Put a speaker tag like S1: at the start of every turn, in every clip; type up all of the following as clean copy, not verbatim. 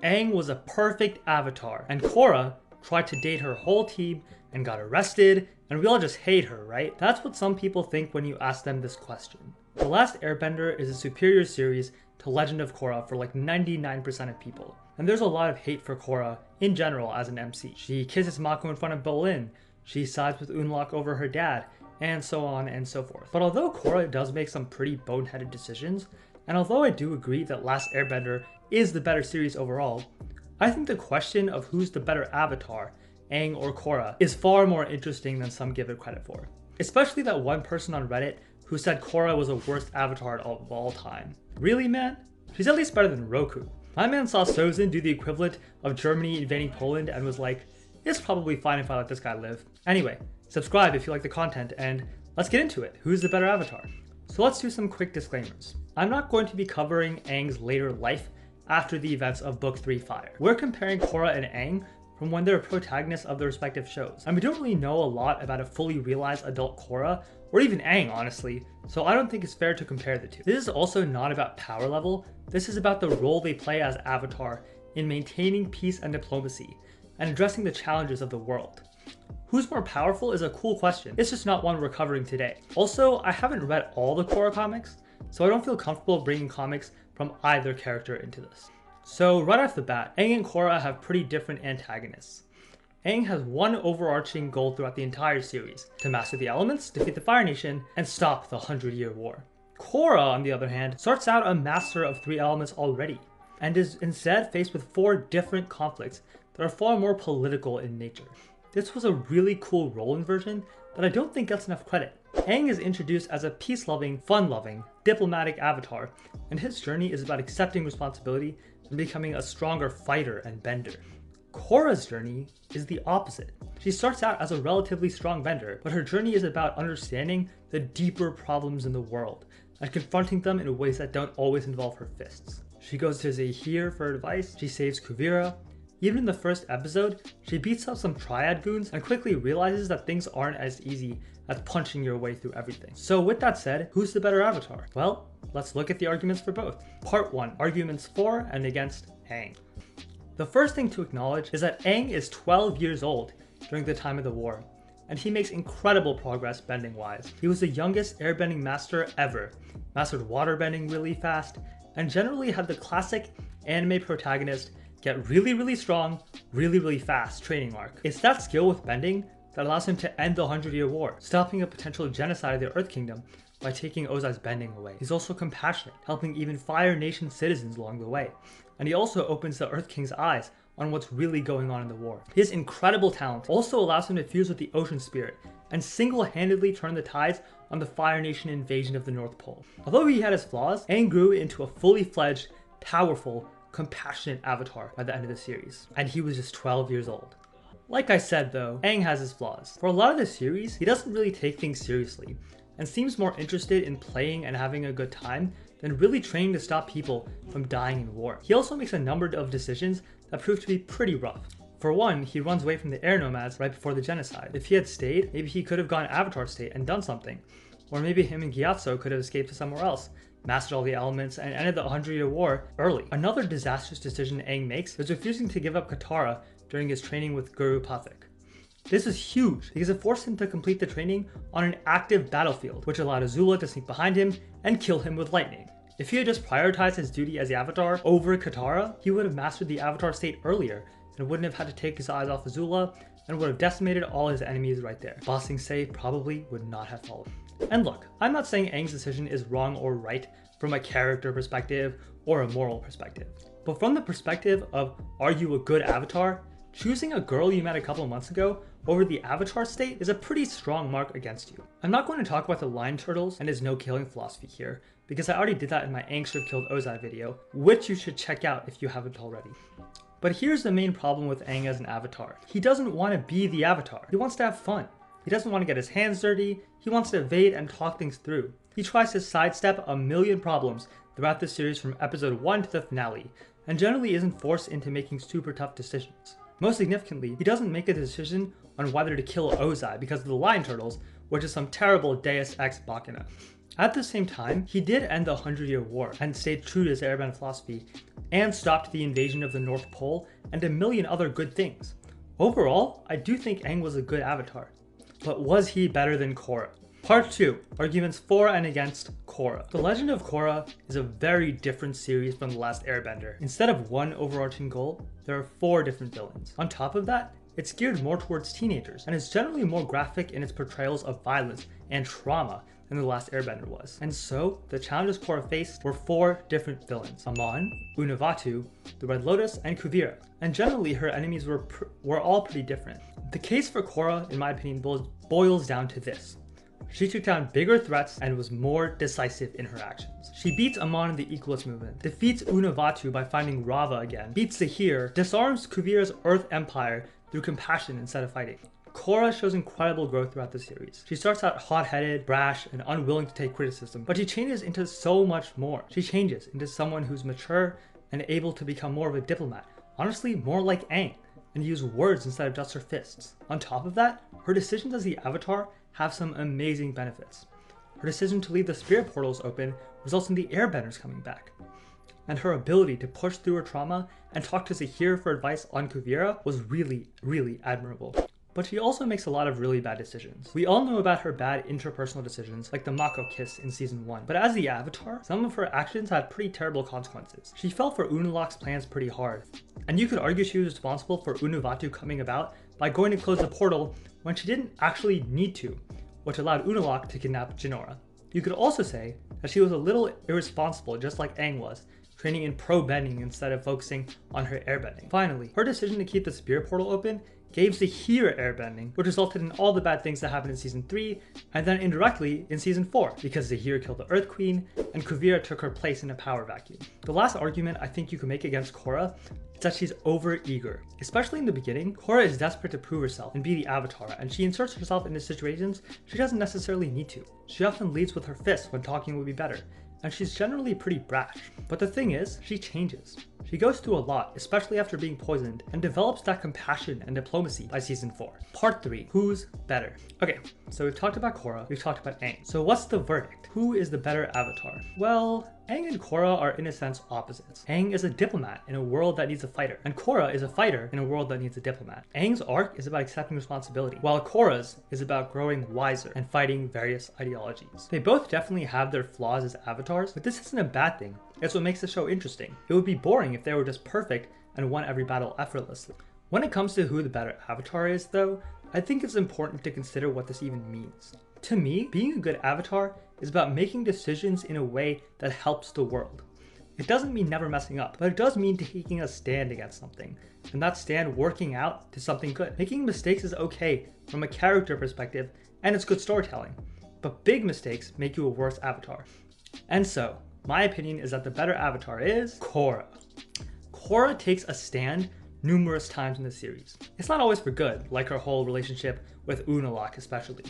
S1: Aang was a perfect avatar, and Korra tried to date her whole team and got arrested, and we all just hate her, right? That's what some people think when you ask them this question. The Last Airbender is a superior series to Legend of Korra for like 99% of people. And there's a lot of hate for Korra in general as an MC. She kisses Mako in front of Bolin, she sides with Unlock over her dad, and so on and so forth. But although Korra does make some pretty boneheaded decisions, and although I do agree that Last Airbender is the better series overall, I think the question of who's the better avatar, Aang or Korra, is far more interesting than some give it credit for. Especially that one person on Reddit who said Korra was the worst avatar of all time. Really, man? She's at least better than Roku. My man saw Sozin do the equivalent of Germany invading Poland and was like, it's probably fine if I let this guy live. Anyway, subscribe if you like the content, and let's get into it. Who's the better avatar? So let's do some quick disclaimers. I'm not going to be covering Aang's later life after the events of Book 3 Fire. We're comparing Korra and Aang from when they're protagonists of their respective shows. And we don't really know a lot about a fully realized adult Korra, or even Aang honestly, so I don't think it's fair to compare the two. This is also not about power level, this is about the role they play as Avatar in maintaining peace and diplomacy, and addressing the challenges of the world. Who's more powerful is a cool question, it's just not one we're covering today. Also, I haven't read all the Korra comics, so I don't feel comfortable bringing comics from either character into this. So right off the bat, Aang and Korra have pretty different antagonists. Aang has one overarching goal throughout the entire series, to master the elements, defeat the Fire Nation, and stop the 100-Year War. Korra, on the other hand, starts out a master of 3 elements already, and is instead faced with 4 different conflicts that are far more political in nature. This was a really cool role inversion that I don't think gets enough credit. Aang is introduced as a peace-loving, fun-loving, diplomatic avatar, and his journey is about accepting responsibility and becoming a stronger fighter and bender. Korra's journey is the opposite. She starts out as a relatively strong bender, but her journey is about understanding the deeper problems in the world and confronting them in ways that don't always involve her fists. She goes to Zahir for advice, she saves Kuvira. Even in the first episode, she beats up some Triad goons and quickly realizes that things aren't as easy as punching your way through everything. So with that said, who's the better avatar? Well, let's look at the arguments for both. Part 1, arguments for and against Aang. The first thing to acknowledge is that Aang is 12 years old during the time of the war, and he makes incredible progress bending wise. He was the youngest airbending master ever, mastered waterbending really fast, and generally had the classic anime protagonist get really strong, really fast training arc. It's that skill with bending that allows him to end the 100-Year War, stopping a potential genocide of the Earth Kingdom by taking Ozai's bending away. He's also compassionate, helping even Fire Nation citizens along the way. And he also opens the Earth King's eyes on what's really going on in the war. His incredible talent also allows him to fuse with the Ocean Spirit and single-handedly turn the tides on the Fire Nation invasion of the North Pole. Although he had his flaws, Aang grew into a fully fledged, powerful, compassionate avatar by the end of the series, and he was just 12 years old. Like I said though, Aang has his flaws. For a lot of the series, he doesn't really take things seriously, and seems more interested in playing and having a good time than really training to stop people from dying in war. He also makes a number of decisions that prove to be pretty rough. For one, he runs away from the air nomads right before the genocide. If he had stayed, maybe he could have gone Avatar state and done something. Or maybe him and Gyatso could have escaped to somewhere else, mastered all the elements, and ended the 100-Year War early. Another disastrous decision Aang makes is refusing to give up Katara during his training with Guru Pathak. This is huge because it forced him to complete the training on an active battlefield, which allowed Azula to sneak behind him and kill him with lightning. If he had just prioritized his duty as the Avatar over Katara, he would have mastered the Avatar state earlier and wouldn't have had to take his eyes off Azula and would have decimated all his enemies right there. Bossing Say probably would not have followed. And look, I'm not saying Aang's decision is wrong or right from a character perspective or a moral perspective, but from the perspective of are you a good Avatar, choosing a girl you met a couple months ago over the Avatar state is a pretty strong mark against you. I'm not going to talk about the Lion Turtles and his no killing philosophy here, because I already did that in my Aang should have killed Ozai video, which you should check out if you haven't already. But here's the main problem with Aang as an Avatar. He doesn't want to be the Avatar. He wants to have fun. He doesn't want to get his hands dirty. He wants to evade and talk things through. He tries to sidestep a million problems throughout the series from episode 1 to the finale, and generally isn't forced into making super tough decisions. Most significantly, he doesn't make a decision on whether to kill Ozai because of the Lion Turtles, which is some terrible Deus Ex Machina. At the same time, he did end the 100-Year War and stayed true to his airbender philosophy and stopped the invasion of the North Pole and a million other good things. Overall, I do think Aang was a good avatar. But was he better than Korra? Part 2. Arguments for and against Korra. The Legend of Korra is a very different series from The Last Airbender. Instead of one overarching goal, there are 4 different villains. On top of that, it's geared more towards teenagers and is generally more graphic in its portrayals of violence and trauma than The Last Airbender was. And so, the challenges Korra faced were 4 different villains: Amon, Unavatu, the Red Lotus, and Kuvira. And generally, her enemies were all pretty different. The case for Korra, in my opinion, boils down to this. She took down bigger threats and was more decisive in her actions. She beats Amon in the Equalist movement, defeats Unavatu by finding Rava again, beats Zahir, disarms Kuvira's Earth Empire through compassion instead of fighting. Korra shows incredible growth throughout the series. She starts out hot-headed, brash, and unwilling to take criticism, but she changes into so much more. She changes into someone who's mature and able to become more of a diplomat, honestly more like Aang, and use words instead of just her fists. On top of that, her decisions as the Avatar have some amazing benefits. Her decision to leave the spirit portals open results in the airbenders coming back. And her ability to push through her trauma and talk to Zahir for advice on Kuvira was really, really admirable. But she also makes a lot of really bad decisions. We all know about her bad interpersonal decisions, like the Mako kiss in season 1. But as the Avatar, some of her actions had pretty terrible consequences. She fell for Unalaq's plans pretty hard. And you could argue she was responsible for Unavatu coming about by going to close the portal when she didn't actually need to, which allowed Unalaq to kidnap Jinora. You could also say that she was a little irresponsible, just like Aang was, training in pro-bending instead of focusing on her airbending. Finally, her decision to keep the spirit portal open gave Zahir airbending, which resulted in all the bad things that happened in season 3, and then indirectly in season 4, because Zahir killed the Earth Queen, and Kuvira took her place in a power vacuum. The last argument I think you can make against Korra is that she's over-eager. Especially in the beginning, Korra is desperate to prove herself and be the Avatar, and she inserts herself into situations she doesn't necessarily need to. She often leads with her fists when talking would be better, and she's generally pretty brash. But the thing is, she changes. She goes through a lot, especially after being poisoned, and develops that compassion and diplomacy by season 4. Part 3. Who's better? Okay, so we've talked about Korra, we've talked about Aang. So what's the verdict? Who is the better Avatar? Well, Aang and Korra are in a sense opposites. Aang is a diplomat in a world that needs a fighter, and Korra is a fighter in a world that needs a diplomat. Aang's arc is about accepting responsibility, while Korra's is about growing wiser and fighting various ideologies. They both definitely have their flaws as avatars, but this isn't a bad thing. It's what makes the show interesting. It would be boring if they were just perfect and won every battle effortlessly. When it comes to who the better avatar is, though, I think it's important to consider what this even means. To me, being a good avatar is about making decisions in a way that helps the world. It doesn't mean never messing up, but it does mean taking a stand against something, and that stand working out to something good. Making mistakes is okay from a character perspective, and it's good storytelling, but big mistakes make you a worse avatar. And so, my opinion is that the better avatar is Korra. Korra takes a stand numerous times in the series. It's not always for good, like her whole relationship with Unalaq especially.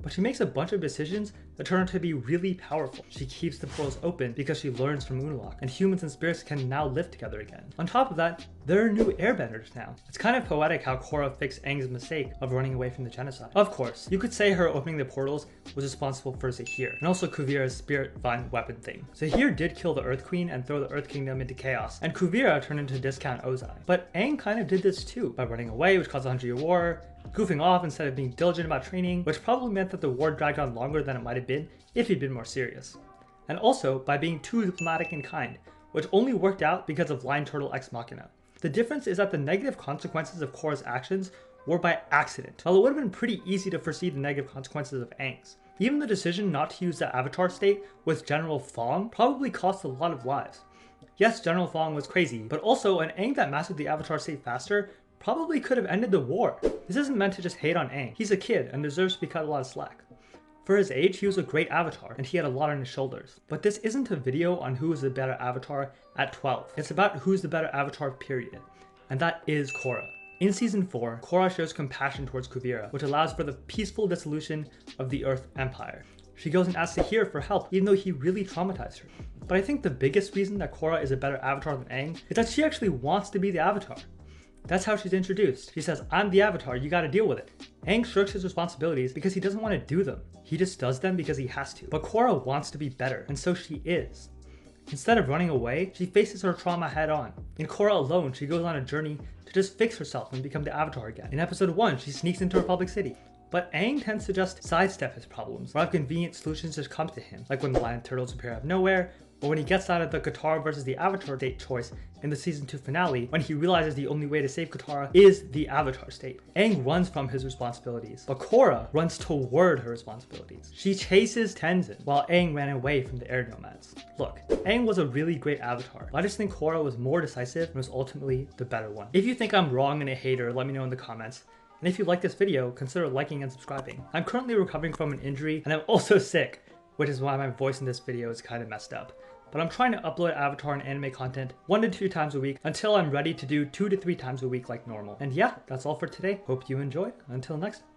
S1: But she makes a bunch of decisions that turn out to be really powerful. She keeps the portals open because she learns from Unalaq, and humans and spirits can now live together again. On top of that, there are new airbenders now. It's kind of poetic how Korra fixed Aang's mistake of running away from the genocide. Of course, you could say her opening the portals was responsible for Zahir, and also Kuvira's spirit vine weapon thing. Zahir did kill the Earth Queen and throw the Earth Kingdom into chaos, and Kuvira turned into discount Ozai. But Aang kind of did this too, by running away, which caused the 100-Year War, goofing off instead of being diligent about training, which probably meant that the war dragged on longer than it might have been if he'd been more serious. And also by being too diplomatic and kind, which only worked out because of Lion Turtle Ex Machina. The difference is that the negative consequences of Korra's actions were by accident, while it would have been pretty easy to foresee the negative consequences of Aang's. Even the decision not to use the Avatar state with General Fong probably cost a lot of lives. Yes, General Fong was crazy, but also an Aang that mastered the Avatar state faster probably could have ended the war. This isn't meant to just hate on Aang. He's a kid and deserves to be cut a lot of slack. For his age, he was a great avatar and he had a lot on his shoulders. But this isn't a video on who is the better avatar at 12. It's about who's the better avatar, period. And that is Korra. In season 4, Korra shows compassion towards Kuvira, which allows for the peaceful dissolution of the Earth Empire. She goes and asks Zahir for help, even though he really traumatized her. But I think the biggest reason that Korra is a better avatar than Aang is that she actually wants to be the avatar. That's how she's introduced. She says, I'm the Avatar, you gotta deal with it. Aang shirks his responsibilities because he doesn't want to do them. He just does them because he has to. But Korra wants to be better, and so she is. Instead of running away, she faces her trauma head on. In Korra alone, she goes on a journey to just fix herself and become the Avatar again. In episode 1, she sneaks into Republic City. But Aang tends to just sidestep his problems, or have convenient solutions just come to him, like when the lion turtles appear out of nowhere, or when he gets out of the Katara versus the Avatar state choice in the season 2 finale, when he realizes the only way to save Katara is the Avatar state. Aang runs from his responsibilities, but Korra runs toward her responsibilities. She chases Tenzin, while Aang ran away from the air nomads. Look, Aang was a really great Avatar, but I just think Korra was more decisive and was ultimately the better one. If you think I'm wrong and a hater, let me know in the comments. And if you like this video, consider liking and subscribing. I'm currently recovering from an injury, and I'm also sick, which is why my voice in this video is kind of messed up. But I'm trying to upload Avatar and anime content 1 to 2 times a week until I'm ready to do 2 to 3 times a week like normal. And yeah, that's all for today. Hope you enjoyed. Until next time.